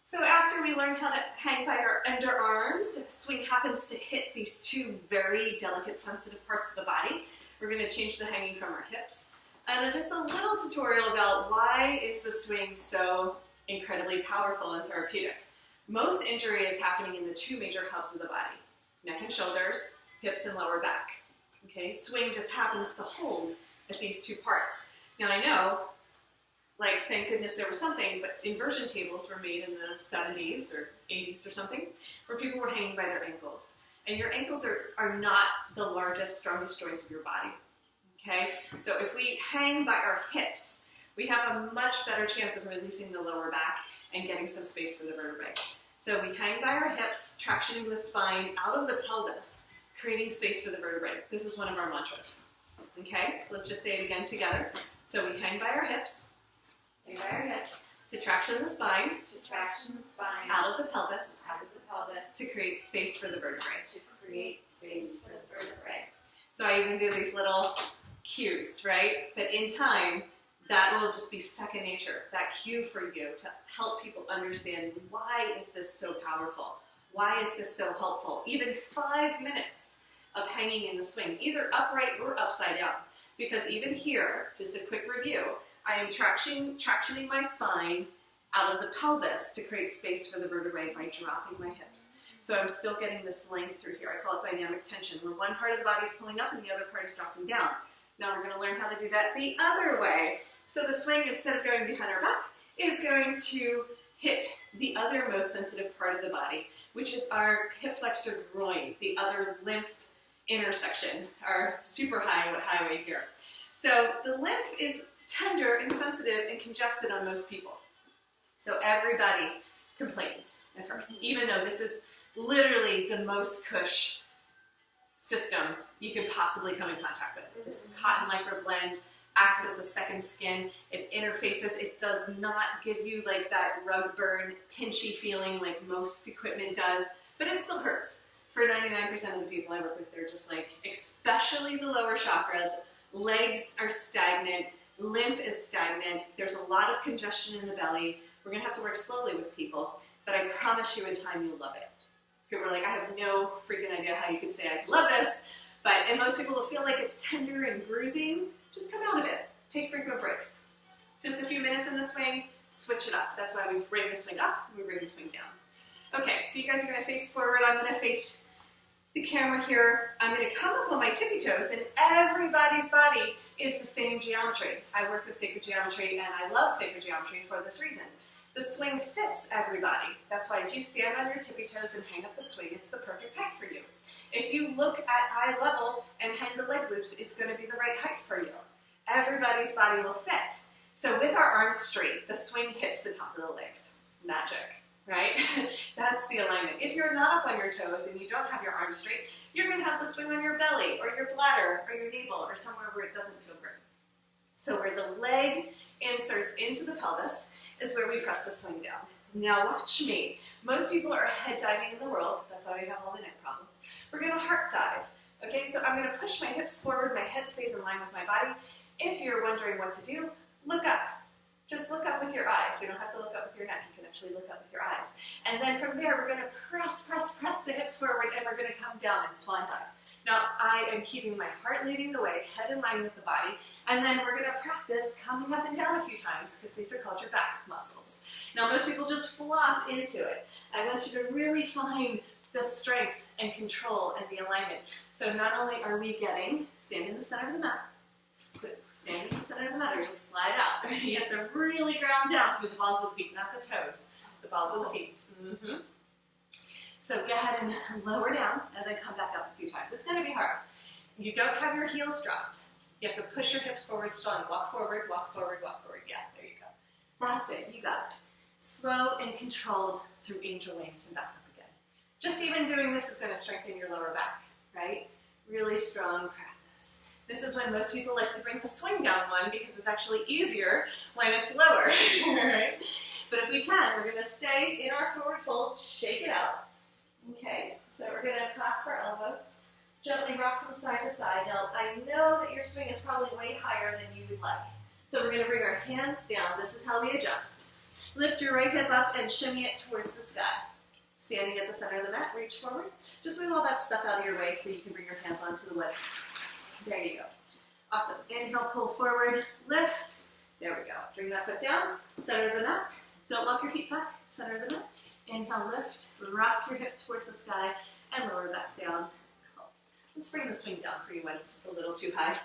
So after we learn how to hang by our underarms, swing happens to hit these two very delicate, sensitive parts of the body. We're going to change the hanging from our hips. And just a little tutorial about why is the swing so incredibly powerful and therapeutic. Most injury is happening in the two major hubs of the body, neck and shoulders, hips and lower back. Okay, swing just happens to hold at these two parts. Now I know, like, thank goodness there was something, but inversion tables were made in the 70s or 80s or something, where people were hanging by their ankles. And your ankles are not the largest, strongest joints of your body. Okay? So if we hang by our hips, we have a much better chance of releasing the lower back and getting some space for the vertebrae. So we hang by our hips, tractioning the spine out of the pelvis, creating space for the vertebrae. This is one of our mantras. Okay? So let's just say it again together. So we hang by our hips. Hang by our hips. To traction the spine. To traction the spine. Out of the pelvis. Out of the pelvis. To create space for the vertebrae. To create space for the vertebrae. So I even do these little cues, right? But in time, that will just be second nature, that cue for you to help people understand, why is this so powerful? Why is this so helpful? Even 5 minutes of hanging in the swing, either upright or upside down. Because even here, just a quick review, I am tractioning my spine out of the pelvis to create space for the vertebrae by dropping my hips. So I'm still getting this length through here. I call it dynamic tension, where one part of the body is pulling up and the other part is dropping down. Now we're going to learn how to do that the other way. So the swing, instead of going behind our back, is going to hit the other most sensitive part of the body, which is our hip flexor groin, the other lymph intersection, our super highway here. So the lymph is tender and sensitive and congested on most people. So everybody complains at first, even though this is literally the most cush system you could possibly come in contact with. This cotton lycra blend acts as a second skin. It interfaces. It does not give you like that rug burn, pinchy feeling like most equipment does, but it still hurts. For 99% of the people I work with, they're just like, especially the lower chakras, legs are stagnant, lymph is stagnant, there's a lot of congestion in the belly. We're going to have to work slowly with people, but I promise you in time you'll love it. People are like, I have no freaking idea how you could say I love this, and most people will feel like it's tender and bruising. Just come out of it. Take frequent breaks. Just a few minutes in the swing, switch it up. That's why we bring the swing up and we bring the swing down. Okay, so you guys are going to face forward. I'm going to face the camera here. I'm going to come up on my tippy toes, and everybody's body is the same geometry. I work with sacred geometry, and I love sacred geometry for this reason. The swing fits everybody. That's why if you stand on your tippy toes and hang up the swing, it's the perfect height for you. If you look at eye level and hang the leg loops, it's going to be the right height for you. Everybody's body will fit. So with our arms straight, the swing hits the top of the legs. Magic, right? That's the alignment. If you're not up on your toes and you don't have your arms straight, you're going to have to swing on your belly or your bladder or your navel or somewhere where it doesn't feel great. So where the leg inserts into the pelvis is where we press the swing down. Now watch me. Most people are head diving in the world. That's why we have all the neck problems. We're going to heart dive. Okay, so I'm going to push my hips forward. My head stays in line with my body. If you're wondering what to do, look up. Just look up with your eyes. You don't have to look up with your neck. You can actually look up with your eyes. And then from there, we're going to press the hips forward, and we're going to come down and swan dive. Now, I am keeping my heart leading the way, head in line with the body, and then we're going to practice coming up and down a few times because these are called your back muscles. Now, most people just flop into it. I want you to really find the strength and control and the alignment. So not only are we getting, stand in the center of the mat, stand in the center of the mat, or you'll slide out. You have to really ground down through the balls of the feet, not the toes, the balls of the feet. So go ahead and lower down and then come back up a few times. It's going to be hard. You don't have your heels dropped. You have to push your hips forward strong. Walk forward, walk forward, walk forward. Yeah, there you go. That's it. You got it. Slow and controlled through angel wings and back up again. Just even doing this is going to strengthen your lower back, right? Really strong practice. This is when most people like to bring the swing down one because it's actually easier when it's lower, right? But if we can, we're going to stay in our forward fold, shake it out. Okay, so we're going to clasp our elbows, gently rock from side to side. Now, I know that your swing is probably way higher than you would like. So we're going to bring our hands down. This is how we adjust. Lift your right hip up and shimmy it towards the sky. Standing at the center of the mat, reach forward. Just move all that stuff out of your way so you can bring your hands onto the wood. There you go. Awesome. Inhale, pull forward, lift. There we go. Bring that foot down, center of the mat. Don't walk your feet back, center of the mat. Inhale, lift, rock your hip towards the sky, and lower that down. Cool. Let's bring the swing down for you when it's just a little too high.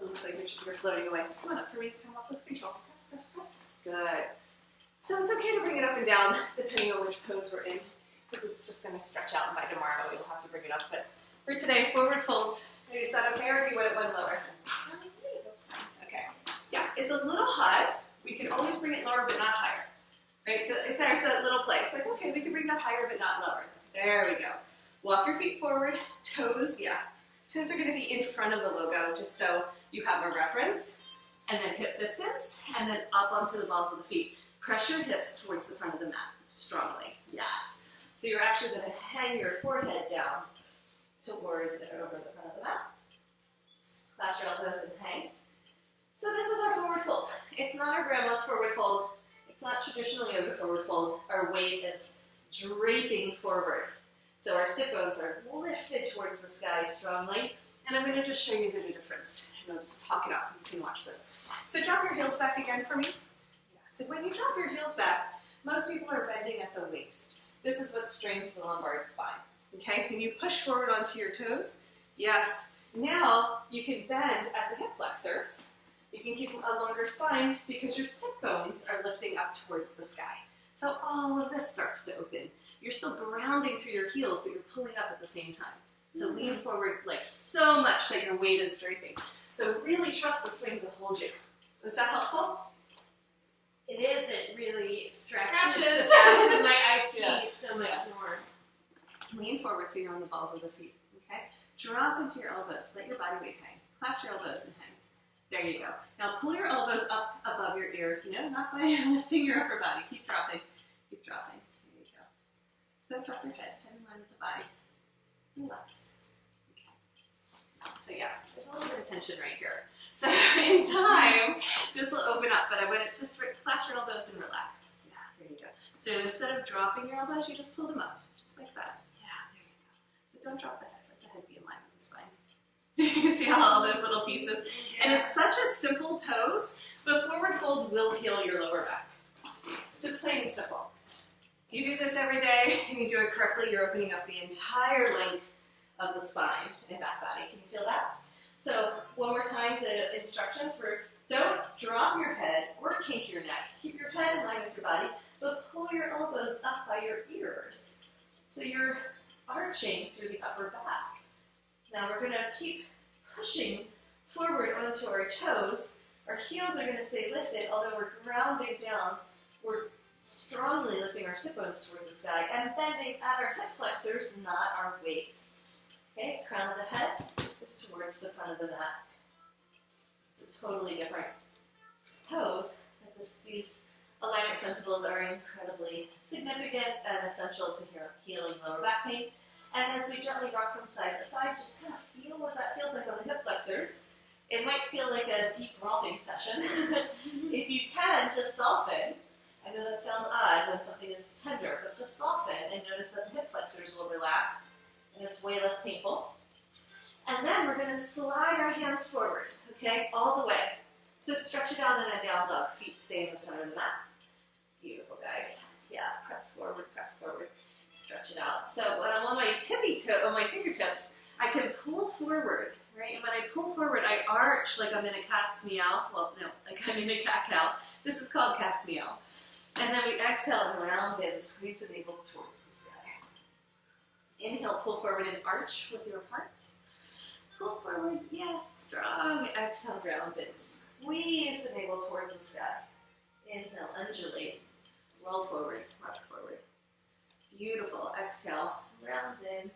It looks like you're floating away. Come on up for me. Come up with control. Press, press, press. Good. So it's okay to bring it up and down depending on which pose we're in, because it's just going to stretch out, and by tomorrow you'll have to bring it up. But for today, forward folds. Is that okay, or do you want it one lower? Okay. Yeah, it's a little high. We can always bring it lower, but not higher. Right? So if there's that little play, it's like, okay, we can bring that higher, but not lower. There we go. Walk your feet forward. Toes, yeah. Toes are going to be in front of the logo, just so you have a reference. And then hip distance, and then up onto the balls of the feet. Press your hips towards the front of the mat strongly. Yes. So you're actually going to hang your forehead down towards and over the front of the mat. Clasp your elbows and hang. So this is our forward fold. It's not our grandma's forward fold. It's not traditional yoga forward fold. Our weight is draping forward. So our sit bones are lifted towards the sky strongly. And I'm going to just show you the difference. And I'll just talk it up. You can watch this. So drop your heels back again for me. Yeah. So when you drop your heels back, most people are bending at the waist. This is what strains the lumbar spine. Okay? When you push forward onto your toes, yes. Now you can bend at the hip flexors. You can keep a longer spine because your sit bones are lifting up towards the sky. So all of this starts to open. You're still grounding through your heels, but you're pulling up at the same time. So lean forward like so much that your weight is draping. So really trust the swing to hold you. Was that helpful? It is. It really stretches Stretches. the back of my IT Yeah. so much more. Lean forward so you're on the balls of the feet. Okay? Drop into your elbows. Let your body weight hang. Clasp your elbows and hang. There you go. Now pull your elbows up above your ears. No, not by lifting your upper body. Keep dropping. Keep dropping. There you go. Don't drop your head. Head in line with the body. Relaxed. Okay. So yeah, there's a little bit of tension right here. So in time, this will open up, but I want to just clasp your elbows and relax. Yeah, there you go. So instead of dropping your elbows, you just pull them up, just like that. Yeah, there you go. But don't drop the head. Let the head be in line with the spine. You see all those little pieces? Yeah. And it's such a simple pose, but forward fold will heal your lower back. Just plain and simple. You do this every day, and you do it correctly, you're opening up the entire length of the spine and back body. Can you feel that? So one more time, the instructions were don't drop your head or kink your neck. Keep your head in line with your body, but pull your elbows up by your ears. So you're arching through the upper back. Now we're going to keep pushing forward onto our toes. Our heels are going to stay lifted, although we're grounding down. We're strongly lifting our sit bones towards the sky and bending at our hip flexors, not our waist. Okay, crown of the head is towards the front of the mat. It's a totally different pose. These alignment principles are incredibly significant and essential to healing lower back pain. And as we gently rock from side to side, just kind of feel what that feels like on the hip flexors. It might feel like a deep rocking session. If you can, just soften. I know that sounds odd when something is tender, but just soften and notice that the hip flexors will relax and it's way less painful. And then we're going to slide our hands forward, okay, all the way. So stretch it out in a down dog. Feet stay in the center of the mat. Beautiful, guys. Yeah, press forward, stretch it out. So when I'm on my my fingertips, I can pull forward, right? And when I pull forward, I arch like I'm in a cat's meow. Well, no, like I'm in a cat-cow. This is called cat's meow. And then we exhale and round in, squeeze the navel towards the sky. Inhale, pull forward and arch with your heart. Pull forward, yes, strong. Exhale, round in, squeeze the navel towards the sky. Inhale, undulate, roll forward, rock forward. Beautiful. Exhale, round in.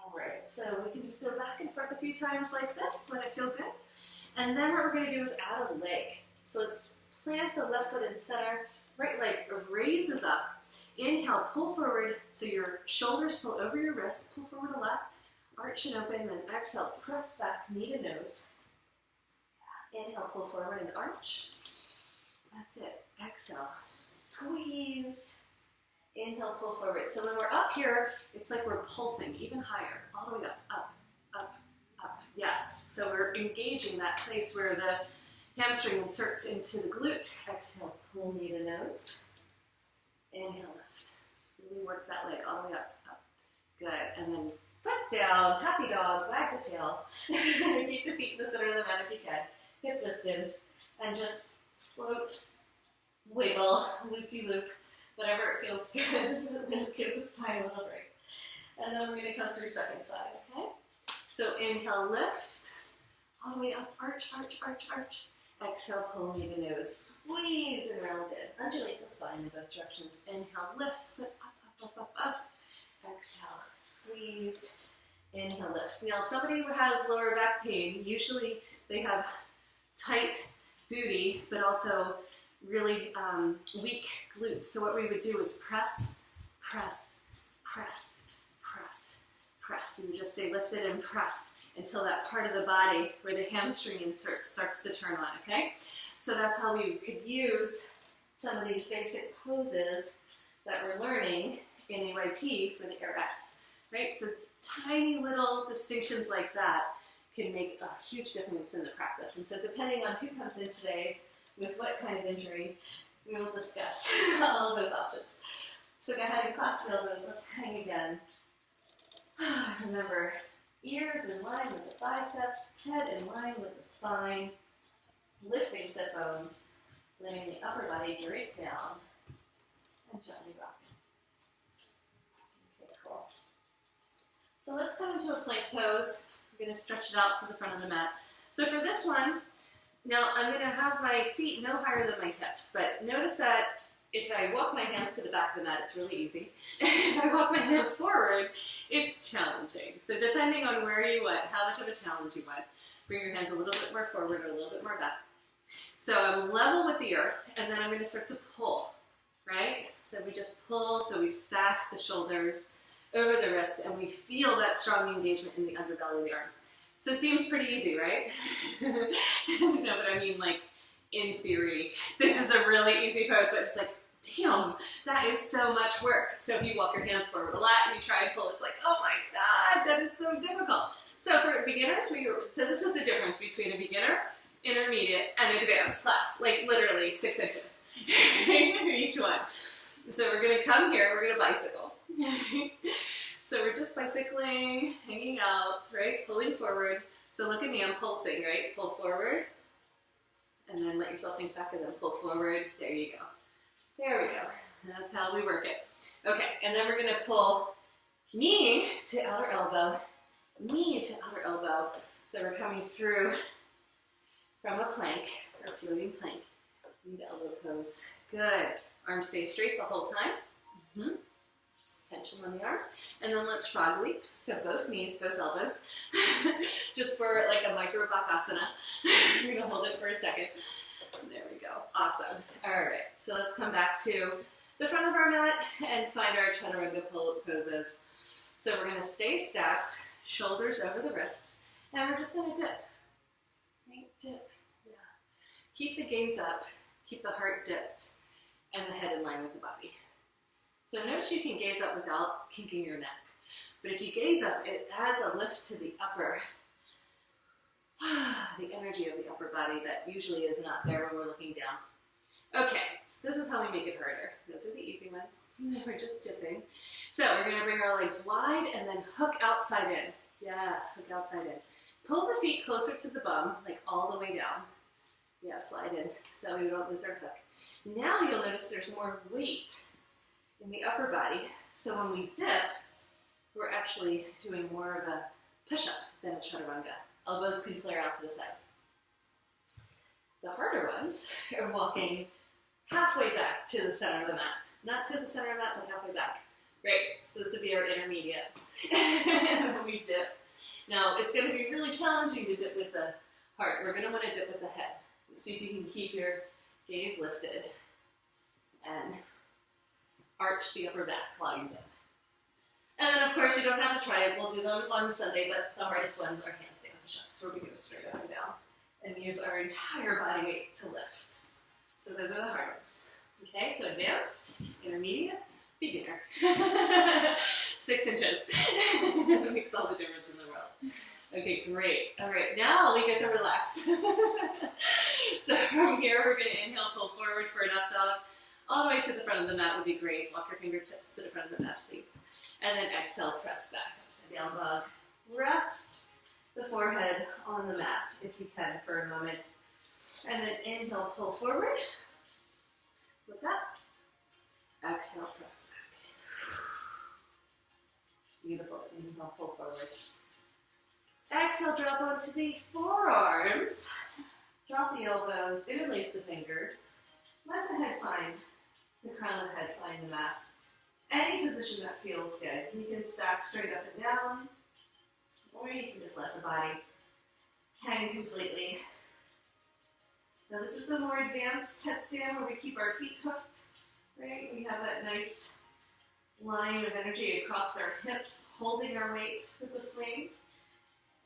All right, so we can just go back and forth a few times like this, let it feel good. And then what we're going to do is add a leg. So let's plant the left foot in center, right leg raises up. Inhale, pull forward, so your shoulders pull over your wrists, pull forward a lot, arch and open, then exhale, press back, knee to nose. Inhale, pull forward and arch. That's it. exhale, squeeze. Inhale, pull forward. So when we're up here, it's like we're pulsing even higher, all the way up, up, up, up. Yes, so we're engaging that place where the hamstring inserts into the glute. Exhale, pull knee to nose. Inhale, lift. Really work that leg all the way up, up. Good, and then foot down, happy dog, wag the tail. Keep the feet in the center of the mat if you can. Hip distance, and just float, wiggle, loop-de-loop, whatever it feels good. Give the spine a little break. And then we're going to come through second side, okay? So inhale, lift, all the way up, arch, arch, arch, arch. Exhale, pull knee to nose, squeeze and round it. Undulate the spine in both directions. Inhale, lift, foot up, up, up, up, up. Exhale, squeeze. Inhale, lift. Now, if somebody who has lower back pain, usually they have tight booty, but also really weak glutes. So what we would do is press, press, press, press, press. You would just stay lifted and press until that part of the body where the hamstring inserts starts to turn on, okay? So that's how we could use some of these basic poses that we're learning in AYP for the AirX, right? So tiny little distinctions like that can make a huge difference in the practice. And so depending on who comes in today with what kind of injury, we will discuss all of those options. So go ahead and clasp the elbows. Let's hang again. Remember, ears in line with the biceps, head in line with the spine, lifting sit bones, letting the upper body drape down, and gently rock. Okay, cool. So let's come into a plank pose. We're going to stretch it out to the front of the mat. So for this one, now I'm going to have my feet no higher than my hips, but notice that if I walk my hands to the back of the mat, it's really easy. If I walk my hands forward, it's challenging. So depending on where you want, how much of a challenge you want, bring your hands a little bit more forward or a little bit more back. So I'm level with the earth, and then I'm going to start to pull, right? So we just pull, so we stack the shoulders over the wrists, and we feel that strong engagement in the underbelly of the arms. So it seems pretty easy, right? No, but I mean, like, in theory, this is a really easy pose, but it's like, damn, that is so much work. So if you walk your hands forward a lot and you try and pull, it's like, oh my God, that is so difficult. So for beginners, so this is the difference between a beginner, intermediate, and advanced class, like literally 6 inches for each one. So we're gonna come here, we're gonna bicycle. So we're just bicycling, hanging out, right? Pulling forward. So look at me, I'm pulsing, right? Pull forward, and then let yourself sink back and then pull forward. There you go. There we go. That's how we work it. Okay, and then we're gonna pull knee to outer elbow, knee to outer elbow. So we're coming through from a plank, or floating plank, knee to elbow pose. Good. Arms stay straight the whole time. Tension on the arms. And then let's frog leap. So both knees, both elbows. Just for like a micro bakasana. We're gonna hold it for a second. There we go. Awesome. All right. So let's come back to the front of our mat and find our chaturanga poses. So we're gonna stay stacked, shoulders over the wrists, and we're just gonna dip. Right? Dip. Yeah. Keep the gaze up, keep the heart dipped, and the head in line with the body. So notice you can gaze up without kinking your neck. But if you gaze up, it adds a lift to the upper, the energy of the upper body that usually is not there when we're looking down. Okay, so this is how we make it harder. Those are the easy ones. We're just dipping. So we're gonna bring our legs wide and then hook outside in. Yes, hook outside in. Pull the feet closer to the bum, like all the way down. Yeah, slide in so we don't lose our hook. Now you'll notice there's more weight in the upper body. So when we dip, we're actually doing more of a push-up than a chaturanga. Elbows can flare out to the side. The harder ones are walking halfway back to the center of the mat. Not to the center of the mat, but halfway back. Great, so this would be our intermediate. And then we dip. Now, it's going to be really challenging to dip with the heart. We're going to want to dip with the head. Let's see if you can keep your gaze lifted and arch the upper back while you dip. And then, of course, you don't have to try it. We'll do them on Sunday, but the hardest ones are handstand push-ups, where we go straight up and down and use our entire body weight to lift. So those are the hard ones. Okay, so advanced, intermediate, beginner. 6 inches. It makes all the difference in the world. Okay, great. All right, now we get to relax. So from here, we're going to inhale, pull forward for an up dog. All the way to the front of the mat would be great. Walk your fingertips to the front of the mat, please. And then exhale, press back, upside down dog. Rest the forehead on the mat if you can for a moment. And then inhale, pull forward. Look up. Exhale, press back. Beautiful. Inhale, pull forward. Exhale, drop onto the forearms. Drop the elbows, interlace the fingers. Let the head find, the crown of the head find the mat. Any position that feels good. You can stack straight up and down, or you can just let the body hang completely. Now this is the more advanced headstand where we keep our feet hooked, right? We have that nice line of energy across our hips, holding our weight with the swing.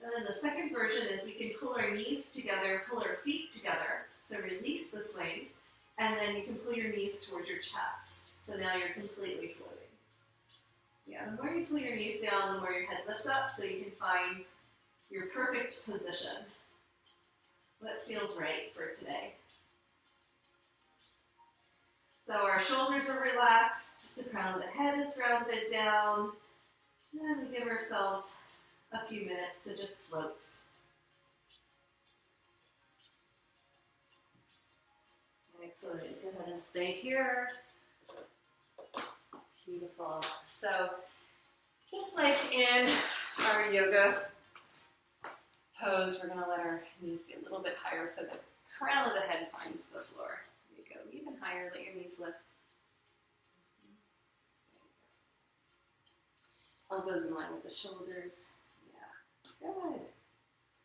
And then the second version is we can pull our knees together, pull our feet together. So release the swing, and then you can pull your knees towards your chest. So now you're completely floating. Yeah, the more you pull your knees down, the more your head lifts up so you can find your perfect position. What feels right for today? So our shoulders are relaxed, the crown of the head is grounded down, and we give ourselves a few minutes to just float. Excellent. Go ahead and stay here. Beautiful. So, just like in our yoga pose, we're going to let our knees be a little bit higher so the crown of the head finds the floor. There you go. Even higher. Let your knees lift. Elbows in line with the shoulders. Good.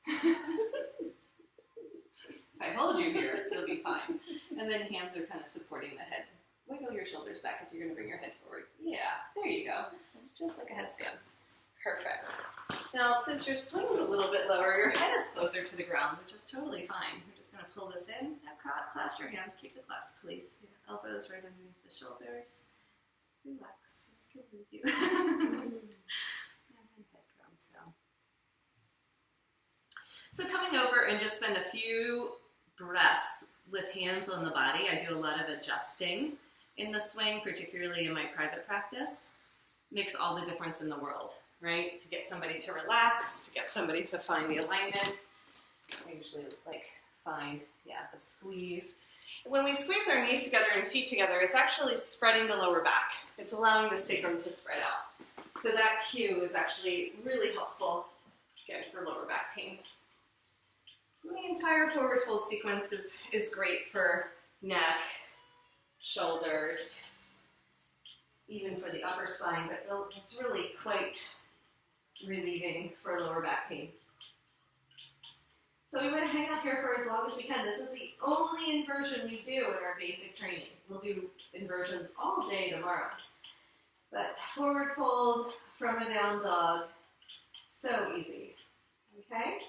If I hold you here, you'll be fine. And then hands are kind of supporting the head. Wiggle your shoulders back if you're going to bring your head forward. Yeah, there you go. Just like a headstand. Perfect. Now, since your swing is a little bit lower, your head is closer to the ground, which is totally fine. We're just going to pull this in. Now, clasp your hands. Keep the clasp, please. Elbows right underneath the shoulders. Relax. Good with you. And then head comes down. So coming over and just spend a few breaths with hands on the body. I do a lot of adjusting in the swing, particularly in my private practice. Makes all the difference in the world, right? To get somebody to relax, to get somebody to find the alignment. I usually find, the squeeze. When we squeeze our knees together and feet together, it's actually spreading the lower back. It's allowing the sacrum to spread out. So that cue is actually really helpful, again, for lower back pain. The entire forward fold sequence is great for neck, shoulders, even for the upper spine, but it's really quite relieving for lower back pain. So we want to hang out here for as long as we can. This is the only inversion we do in our basic training. We'll do inversions all day tomorrow. But forward fold from a down dog, so easy, okay?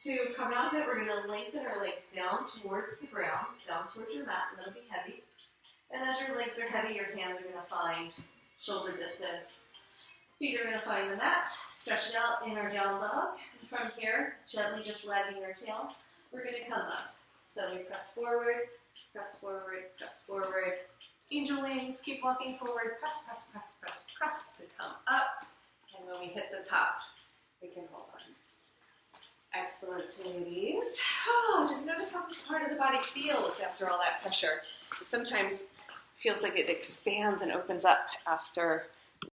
To come out of it, we're going to lengthen our legs down towards the ground, down towards your mat, and that'll be heavy. And as your legs are heavy, your hands are going to find shoulder distance. Feet are going to find the mat, stretch it out in our down dog. And from here, gently just wagging our tail, we're going to come up. So we press forward, press forward, press forward. Angel wings, keep walking forward, press, press, press, press, press to come up. And when we hit the top, we can hold on. Excellent, ladies. Oh, just notice how this part of the body feels after all that pressure. It sometimes feels like it expands and opens up after